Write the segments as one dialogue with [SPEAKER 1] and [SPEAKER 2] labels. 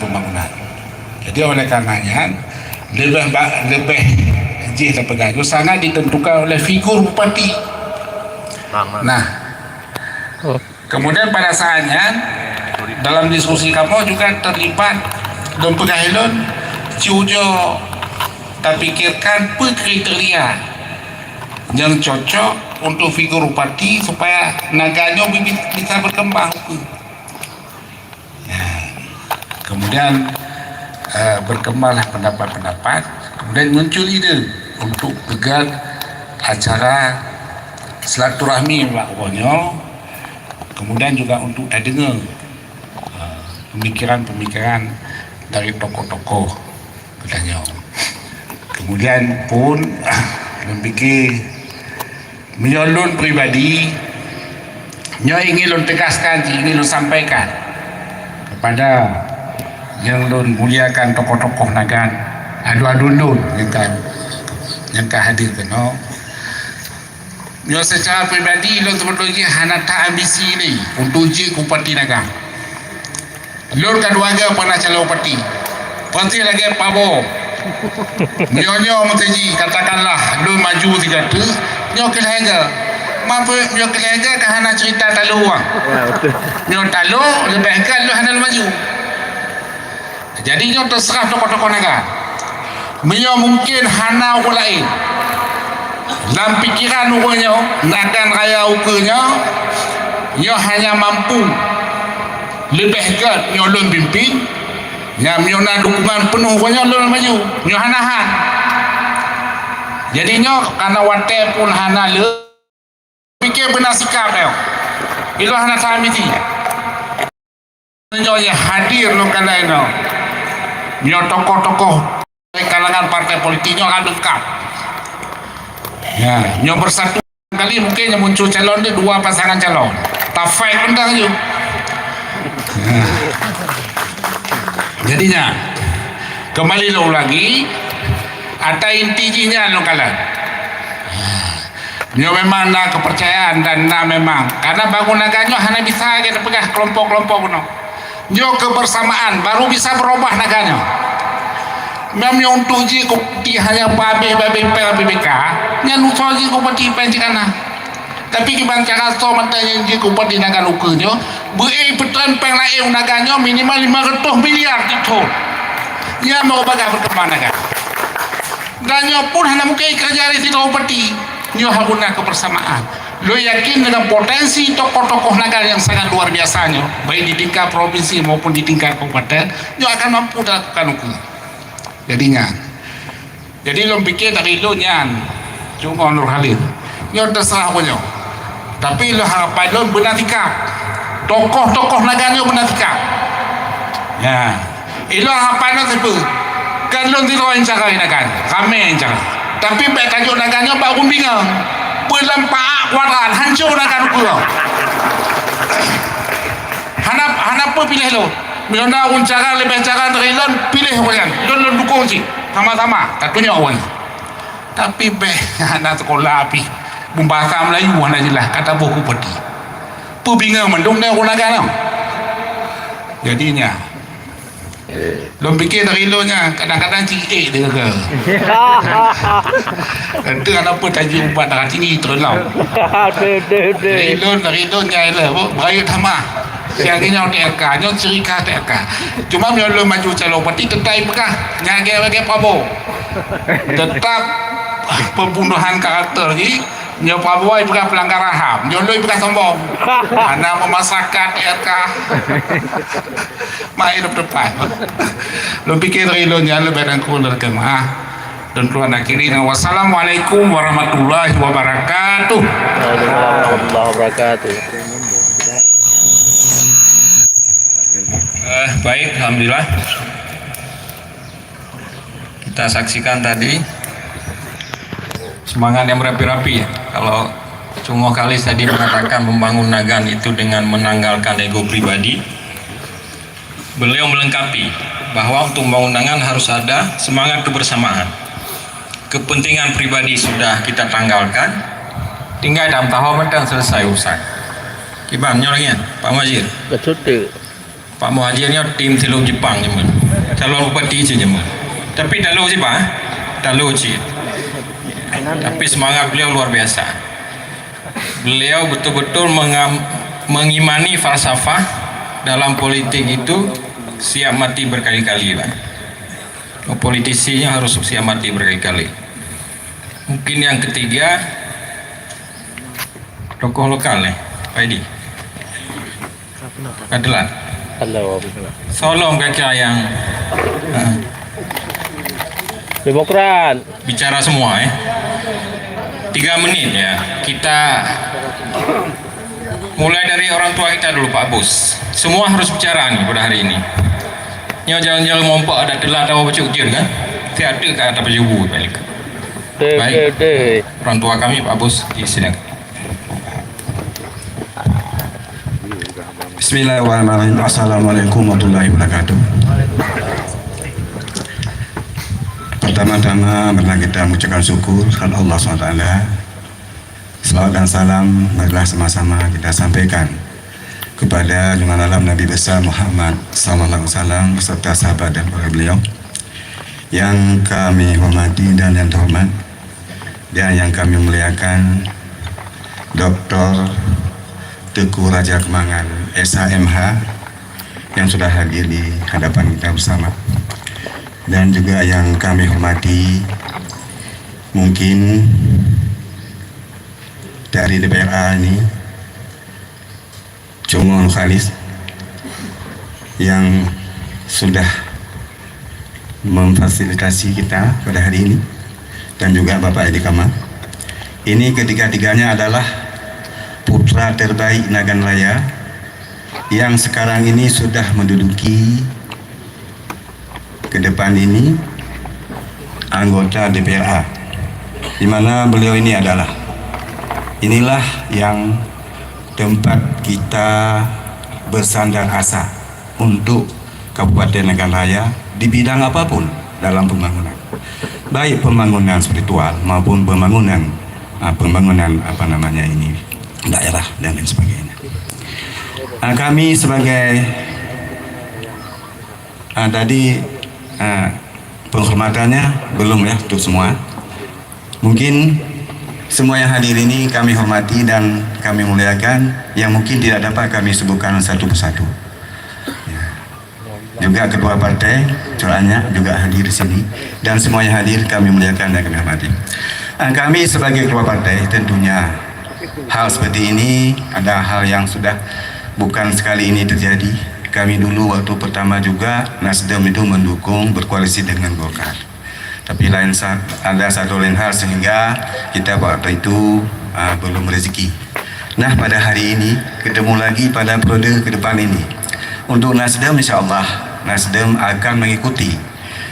[SPEAKER 1] pembangunan. Jadi oleh karenanya lebih itu sangat ditentukan oleh figur bupati. Nah, kemudian pada saatnya dalam diskusi kamu juga terlibat dan pengahilun cujo tak pikirkan kriteria yang cocok untuk figur bupati supaya naganya bisa berkembang. Kemudian berkembanglah pendapat-pendapat, kemudian muncul ide untuk gelar acara silaturahmi makanya, kemudian juga untuk dengar pemikiran-pemikiran dari tokoh-tokoh katanya. Kemudian pun memikir menyalun pribadi yang ingin lo tegaskan, ingin lo sampaikan kepada yang lo muliakan tokoh-tokoh nagan adu-adu yang hadir kena. Yo secara pribadi lo sebetulnya hana tak ambisi ni untuk uji bupati nagan. Lo kan warga pernah calon bupati. Pasti lagi pabo. Nyo mesti katakanlah lo maju 3 tu, nyo kelenga. Mampu nyo kelenga ke hana cerita talu wang. Nyo talu lebih kan lo hana maju. Jadi nyo terserah tokoh-tokoh naga. Nyo mungkin hana orang lain. Dalam pikiran orangnya, nagan raya ukanya, nyo hanya mampu lebih kat nyo lon pimpin, yang nyo nak dukungan penuh orangnya lon maju. Nyo hanahan. Jadi nyo karena wate pun hana le fikir benar sikap dia. Ilo hana samiti. Nyo yang hadir lo kan lain. Nyo tokoh-tokoh kalangan partai politik nyo akan lengkap. Ya, nyo bersatu kali mungkin yang muncul calon dia 2 pasangan calon. Tak fight benda je. Jadinya kembali lo lagi ada intinya lo kalah. Nyo memang nak kepercayaan dan nak memang karena bangun naganyo hanya bisa kita pegah kelompok-kelompok kuno. Nyo kebersamaan baru bisa berubah naganyo. Memang untuk uji kupati hanya babi-babi PBK yang usah uji kupati pencikana. Tapi kiban cara so matanya uji kupati nagan ukurnya beri petran penglain nagannya minimal 500 miliar itu. Ya mau bagai berkembang nagan. Dan nyo pun hanya mungkin kerja di situ kupati. Nyo haruna kebersamaan. Lo yakin dengan potensi tokoh-tokoh nagan yang sangat luar biasanya, baik di tingkat provinsi maupun di tingkat kabupaten, nyo akan mampu melakukan ukur. Jadinya jadi lo pikir dari lo nyan cuma Nur Halil nyo terserah punya, tapi lo harapan lo benar tikap tokoh-tokoh naganyo benar tikap ya ilo harapan lo sepu kan lo tidak yang cakap nagan kami yang cakap tapi baik tajuk naganyo baru bingung berlempak kuadran hancur nagan ukur hanapa pilih lo Miona uncara lebih cara dari lon pilih orang, lon dukung sih sama-sama, tak punya orang. Tapi anak sekolah api, bahasa Melayu mana jelas kata buku peti. Pubingan mendung dia orang agama. Jadinya, lon pikir dari lonnya kadang-kadang cikik dia ke. Itu apa tajuk buat darah tinggi terlalu. Dari lonnya lah, beraya tamah. Siangnya TRK, nyo cerita TRK. Cuma nyo lo maju calon bupati tetap pekah nyage Prabowo. Tetap pembunuhan karakter ni nyo Prabowo pekah pelanggar HAM. Nyo lo pekah sombong. Anak memasakkan TRK. Mai depan. Lo pikir lo nya lebih dan kurang kemah. Dan tuan akhirin wassalamualaikum warahmatullahi wabarakatuh.
[SPEAKER 2] Warahmatullahi wabarakatuh.
[SPEAKER 3] Baik, alhamdulillah kita saksikan tadi semangat yang berapi-api ya. Kalau Cungo Kalis tadi mengatakan membangun nagan itu dengan menanggalkan ego pribadi, beliau melengkapi bahwa untuk membangun nagan harus ada semangat kebersamaan. Kepentingan pribadi sudah kita tanggalkan, tinggal dalam tahap mentang selesai urusan. Kiban, nyorangnya Pak Wazir.
[SPEAKER 2] Betul tu.
[SPEAKER 3] Pak Muhajir ni tim teluk Jepang je mun. Calon bupati je mun. Tapi dalu je Pak, dalu je. Tapi semangat beliau luar biasa. Beliau betul-betul mengimani falsafah dalam politik itu siap mati berkali-kali Pak. Politisinya harus siap mati berkali-kali. Mungkin yang ketiga tokoh lokal Pak Edi Kadelan Solong kira yang
[SPEAKER 2] Demokrat.
[SPEAKER 3] bicara semua 3 menit ya. Kita mulai dari orang tua kita dulu Pak Bus. Semua harus bicara nih pada hari ini. Jangan-jangan ngompok ada telat atau apa cukir kan? Tiada kata berjubu balik. Baik, orang tua kami Pak Bus disilakan.
[SPEAKER 4] Bismillahirrahmanirrahim. Assalamualaikum warahmatullahi wabarakatuh. Pertama-tama marilah kita mengucapkan syukur kepada Allah SWT. Selawat dan salam marilah sama-sama kita sampaikan kepada junjungan alam Nabi besar Muhammad SAW beserta sahabat dan para beliau yang kami hormati dan yang terhormat dan yang kami muliakan Dr. Teguh Raja Kemangan SHMH yang sudah hadir di hadapan kita bersama, dan juga yang kami hormati mungkin dari DPRA ini Cumon Khalis yang sudah memfasilitasi kita pada hari ini, dan juga Bapak Edi Kamal. Ini ketiga-tiganya adalah putra terbaik Nagan Raya yang sekarang ini sudah menduduki ke depan ini anggota DPRA, di mana beliau ini inilah yang tempat kita bersandar asa untuk Kabupaten Nagan Raya di bidang apapun dalam pembangunan, baik pembangunan spiritual maupun pembangunan daerah dan lain sebagainya. Kami sebagai tadi penghormatannya belum ya untuk semua. Mungkin semua yang hadir ini kami hormati dan kami muliakan, yang mungkin tidak dapat kami sebutkan satu persatu. Ya. Juga ketua partai soalnya juga hadir di sini, dan semua yang hadir kami muliakan dan kami hormati. Kami sebagai ketua partai tentunya hal seperti ini ada hal yang sudah bukan sekali ini terjadi. Kami dulu waktu pertama juga Nasdem itu mendukung berkoalisi dengan Golkar. Tapi ada satu lain hal sehingga kita waktu itu belum rezeki. Nah, pada hari ini ketemu lagi pada periode ke depan ini. Untuk Nasdem, insya Allah Nasdem akan mengikuti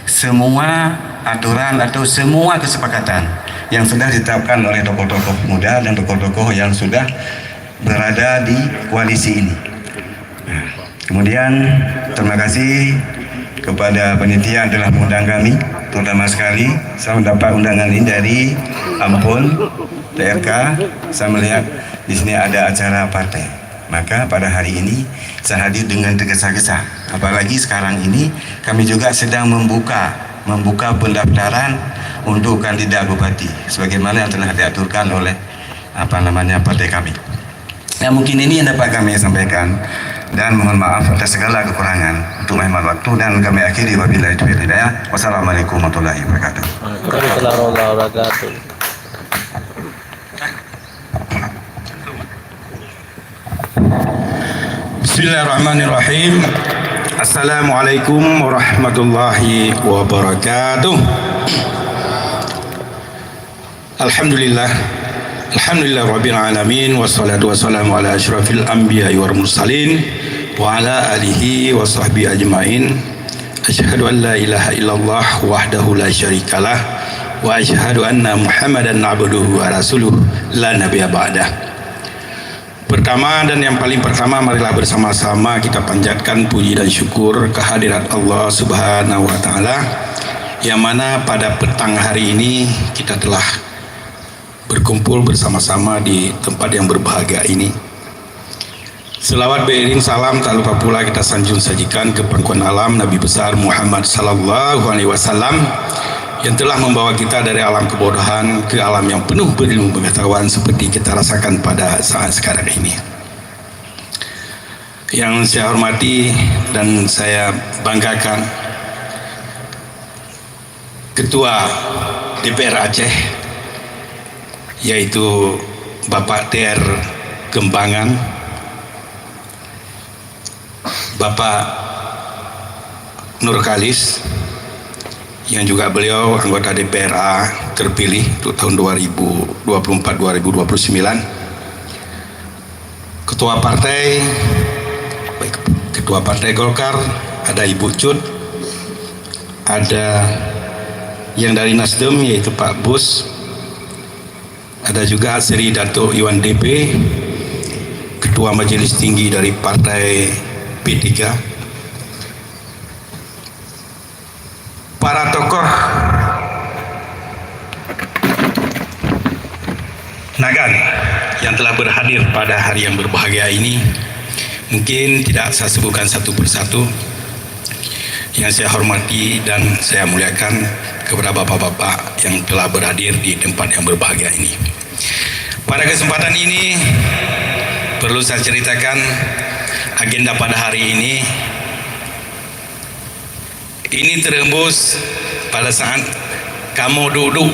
[SPEAKER 4] semua aturan atau semua kesepakatan yang sudah ditetapkan oleh tokoh-tokoh muda dan tokoh-tokoh yang sudah berada di koalisi ini. Nah, kemudian terima kasih kepada panitia yang telah mengundang kami, terutama sekali saya mendapat undangan ini dari Ampun TRK. Saya melihat di sini ada acara partai, maka pada hari ini saya hadir dengan tergesa-gesa. Apalagi sekarang ini kami juga sedang membuka pendaftaran untuk kandidat bupati, sebagaimana yang telah diaturkan oleh partai kami. Ya, mungkin ini yang dapat kami sampaikan, dan mohon maaf atas segala kekurangan. Untuk menghemat waktu dan kami akhiri wabillahi taufiq hidayah. Wassalamualaikum warahmatullahi wabarakatuh.
[SPEAKER 2] Waalaikumsalam warahmatullahi wabarakatuh.
[SPEAKER 5] Bismillahirrahmanirrahim. Assalamualaikum warahmatullahi wabarakatuh. Alhamdulillah rabbil alamin, wassalatu wassalamu ala asyrafil anbiya'i wal mursalin wa ala alihi wa sahbihi ajmain. Asyhadu an la ilaha illallah wahdahu la syarikalah wa asyhadu anna Muhammadan abduhu wa rasuluh la nabiyya ba'dah. Pertama dan yang paling pertama, marilah bersama-sama kita panjatkan puji dan syukur kehadirat Allah Subhanahu wa taala, yang mana pada petang hari ini kita telah berkumpul bersama-sama di tempat yang berbahagia ini. Selawat beriring salam tak lupa pula kita sanjung sajikan ke pangkuan alam Nabi besar Muhammad sallallahu alaihi wasallam yang telah membawa kita dari alam kebodohan ke alam yang penuh berilmu pengetahuan seperti kita rasakan pada saat sekarang ini. Yang saya hormati dan saya banggakan Ketua DPR Aceh, yaitu Bapak TR Kembangan, Bapak Nur Kalis, yang juga beliau anggota DPRA terpilih untuk tahun 2024-2029. Ketua partai, baik, Ketua Partai Golkar, ada Ibu Cut, ada yang dari Nasdem yaitu Pak Bus, ada juga Seri Dato' Iwan DP, Ketua Majelis Tinggi dari Partai P3, para tokoh Nagan yang telah berhadir pada hari yang berbahagia ini. Mungkin tidak saya sebutkan satu persatu. Yang saya hormati dan saya muliakan kepada bapak-bapak yang telah berhadir di tempat yang berbahagia ini. Pada kesempatan ini perlu saya ceritakan agenda pada hari ini. Ini terembus pada saat kamu duduk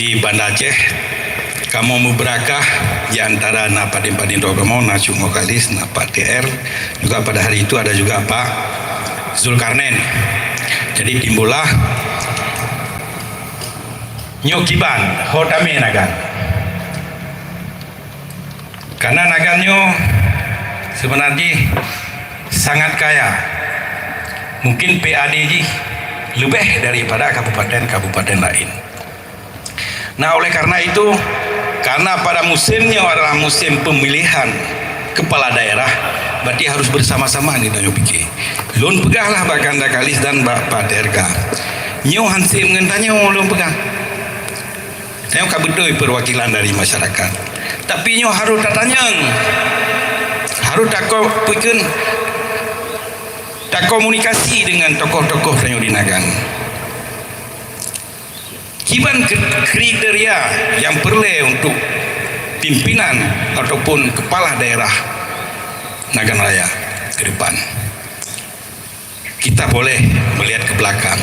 [SPEAKER 5] di Banda Aceh, kamu berakah di antara Napadin Rogomo, Nacungo Kalis, Napak TR, juga pada hari itu ada juga Pak Zulkarnain. Jadi timbullah Nyokiban Hodame Nagan. Karena Nagannya sebenarnya sangat kaya. Mungkin PADJ lebih daripada kabupaten-kabupaten lain. Nah, oleh karena itu, karena pada musimnya adalah musim pemilihan kepala daerah, berarti harus bersama-sama nih Tanyo Pikir. Lon pegahlah Bakanda Kalis dan Bapak TRK. Nyo hansip ngentanya lon pegang. Saya kabutoi perwakilan dari masyarakat. Tapi nyo harus tatanya, harus tak komunikasi dengan tokoh-tokoh Tanyo Dinagan. Kiban kriteria yang perlu untuk pimpinan ataupun kepala daerah Nagan Raya ke depan. Kita boleh melihat ke belakang,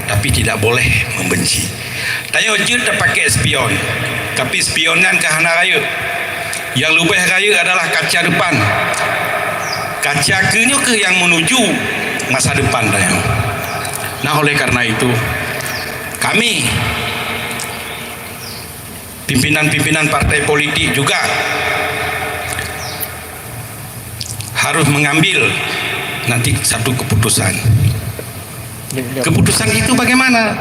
[SPEAKER 5] tapi tidak boleh membenci. Tanyo je tak pakai spion, tapi spionkan ke hana raya. Yang lebih raya adalah kaca depan. Kaca kenyo ke yang menuju masa depan Tanyo. Nah, oleh karena itu kami pimpinan-pimpinan partai politik juga harus mengambil nanti satu keputusan. Keputusan itu bagaimana?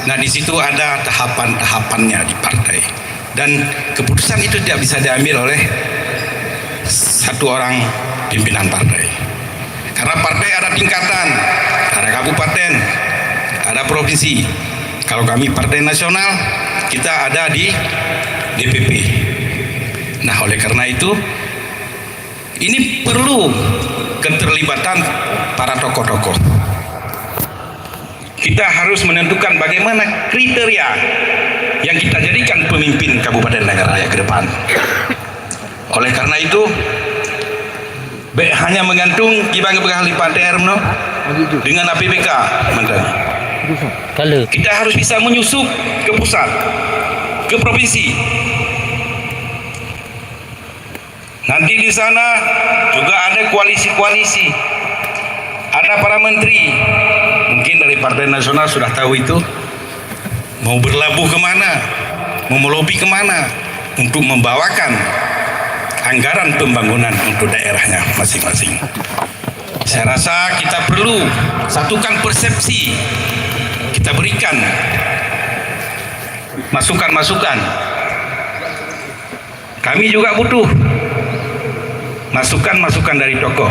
[SPEAKER 5] Nah, di situ ada tahapan-tahapannya di partai. Dan keputusan itu tidak bisa diambil oleh satu orang pimpinan partai. Karena partai ada tingkatan, ada kabupaten, ada provinsi. Kalau kami partai nasional, kita ada di DPP. Nah, oleh karena itu ini perlu keterlibatan para tokoh-tokoh. Kita harus menentukan bagaimana kriteria yang kita jadikan pemimpin Kabupaten Nagan Raya ke depan. Oleh karena itu hanya menggantung kibang bekal lipat TR dengan APBK mantan. Kita harus bisa menyusup ke pusat, ke provinsi. Nanti di sana juga ada koalisi-koalisi, ada para menteri. Mungkin dari Partai Nasional sudah tahu itu, mau berlabuh kemana, mau melobi kemana untuk membawakan anggaran pembangunan untuk daerahnya masing-masing. Saya rasa kita perlu satukan persepsi, kita berikan masukan-masukan. Kami juga butuh masukan-masukan dari tokoh,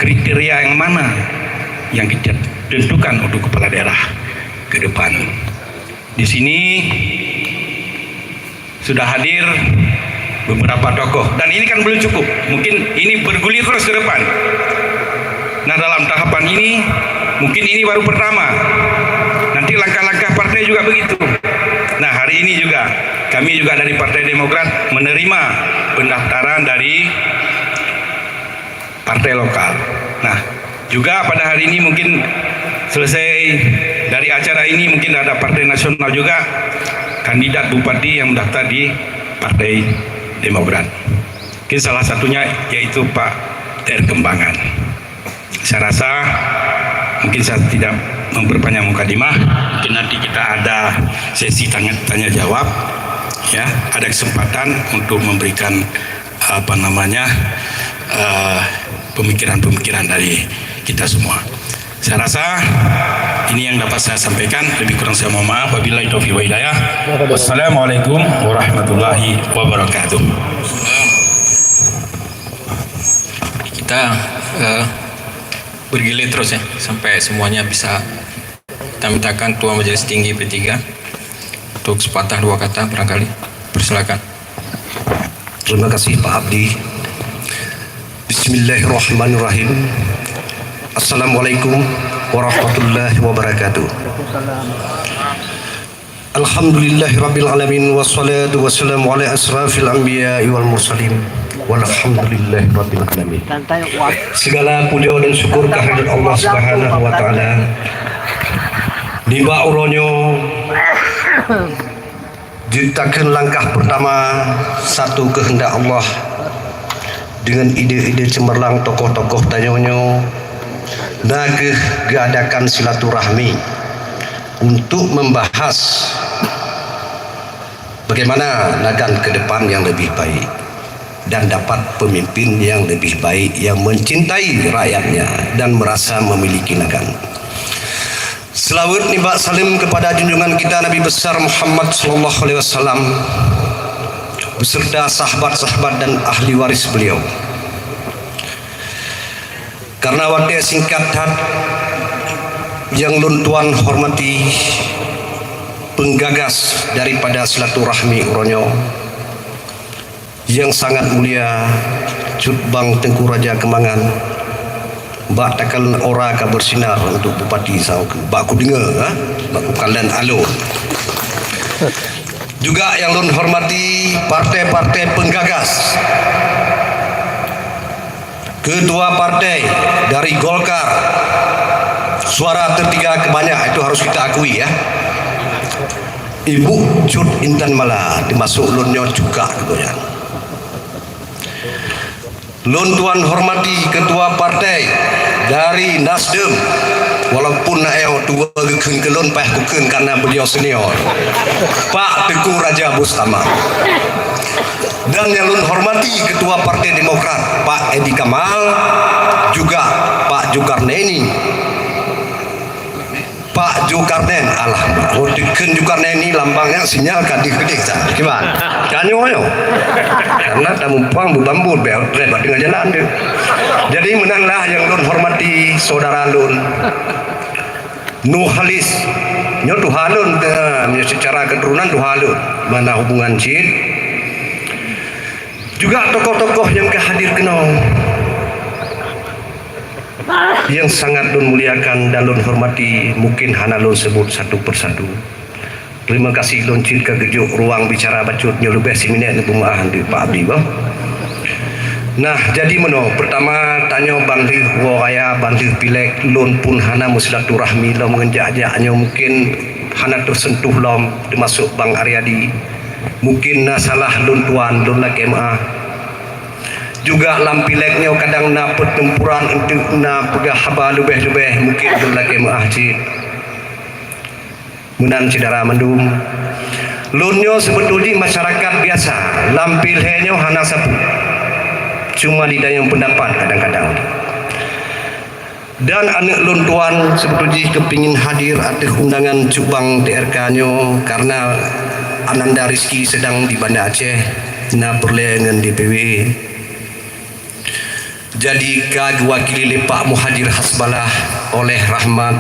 [SPEAKER 5] kriteria yang mana yang kita tentukan untuk kepala daerah ke depan. Di sini sudah hadir beberapa tokoh, dan ini kan belum cukup, mungkin ini bergulir terus ke depan. Nah, dalam tahapan ini mungkin ini baru pertama, nanti langkah-langkah partai juga begitu. Nah, hari ini juga kami juga dari Partai Demokrat menerima pendaftaran dari partai lokal. Nah, juga pada hari ini mungkin selesai dari acara ini mungkin ada partai nasional juga kandidat bupati yang mendaftar di Partai Demokrat. Mungkin salah satunya yaitu Pak Ter Kembangan. Saya rasa mungkin saya tidak memperpanjang mukadimah, mungkin nanti kita ada sesi tanya jawab, ya, ada kesempatan untuk memberikan pemikiran-pemikiran dari kita semua. Saya rasa ini yang dapat saya sampaikan, lebih kurang saya mohon maaf. Wabillahi taufiq wa hidayah. Wassalamualaikum warahmatullahi wabarakatuh.
[SPEAKER 3] Kita bergilir terus ya sampai semuanya bisa. Kita mintakan Ketua Majelis Tinggi P3 untuk sepatah dua kata barangkali. Persilakan.
[SPEAKER 6] Terima kasih Pak Abdi. Bismillahirrahmanirrahim. Assalamualaikum warahmatullahi wabarakatuh. Alhamdulillahirabbil alamin wassalatu wassalamu ala asrafil anbiya'i wal mursalin. Walhamdulillahirabbil alamin. Segala puja dan syukur kehadirat Allah Subhanahu wa taala. Nimba uronyo ditakan langkah pertama satu kehendak Allah dengan ide-ide cemerlang tokoh-tokoh tanyonyo nagih diadakan silaturahmi untuk membahas bagaimana nagan ke depan yang lebih baik dan dapat pemimpin yang lebih baik yang mencintai rakyatnya dan merasa memiliki nagan. Selawat nibak salim kepada junjungan kita Nabi besar Muhammad sallallahu alaihi wasallam beserta sahabat-sahabat dan ahli waris beliau. Karena waktu singkat yang lun tuan hormati penggagas daripada silaturahmi uronyo yang sangat mulia Cut Bang Tengku Raja Kembangan, Mbak takal ora ka bersinar untuk bupati sau Mbak ku dengar Mbak ku kalian alo. Juga yang lun hormati partai-partai penggagas, ketua partai dari Golkar, suara tertiga kebanyak, itu harus kita akui ya. Ibu Cut Intan Mala dimasuk lunnya juga gitu ya. Lun tuan hormati ketua partai dari Nasdem, walaupun ayo tua gekeng kelun payah kukeng karena beliau senior, Pak Tengku Raja Bustama. Dan yang lun hormati ketua Partai Demokrat Pak Edi Kamal, juga Pak Zulkarnaini, Pak Zulkarnain, alah, Ken Zulkarnain ini lambangnya sinyal kadih gede sah, gimana? Kanyoyo, karena tamu pang bubambur lebat dengan jalan deh. Jadi menanglah yang lun hormati saudara lun Nuhalis, nyotu halun, secara keturunan tuhalun, mana hubungan cid. Juga tokoh-tokoh yang kehadir kenal yang sangat lun muliakan dan lun hormati, mungkin hana lun sebut satu persatu. Terima kasih lun cid kegejuk ruang bicara bacutnya lebih siminek ni pemaahan di Pak Abdi bang. Nah jadi meno pertama tanya bantu waya bantu pilek lun pun hana musilaturahmi lom mengenjak-jaknya mungkin hana tersentuh lom termasuk Bang Aryadi, mungkin na salah lun tuan lun laki maah juga lampileknya kadang na pertempuran untuk na pegah haba lebih-lebih mungkin lun laki maah cid menan cidara mendum lunyo sebetulnya masyarakat biasa lampilenya hana sapu cuma didayang pendapat kadang-kadang. Dan anak lun tuan sebetulnya kepingin hadir atas undangan Cubang TRK-nyo karena Ananda Rizki sedang di Banda Aceh na perlengan DPW. Jadi kag wakili Pak Muhajir Hasbalah oleh Rahmat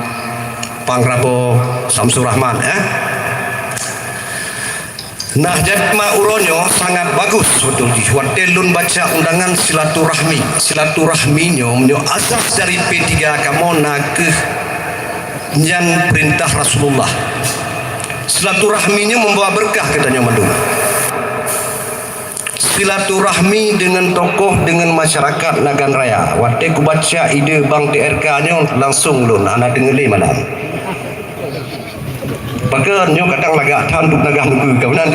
[SPEAKER 6] Pangrabo Samsul Rahman Nah, jadi uronyo sangat bagus betul di Wadelun baca undangan silaturahminya menyo asas dari P3 kamona ke nyan perintah Rasulullah. Silaturahminya membawa berkah katanya madu. Silaturahmi dengan tokoh dengan masyarakat Nagan Raya. Waktu ku baca ide Bang TRK nya langsung lun anak dengeli malam. Pakai nyo kadang lagak tanduk nagah nuku kawanan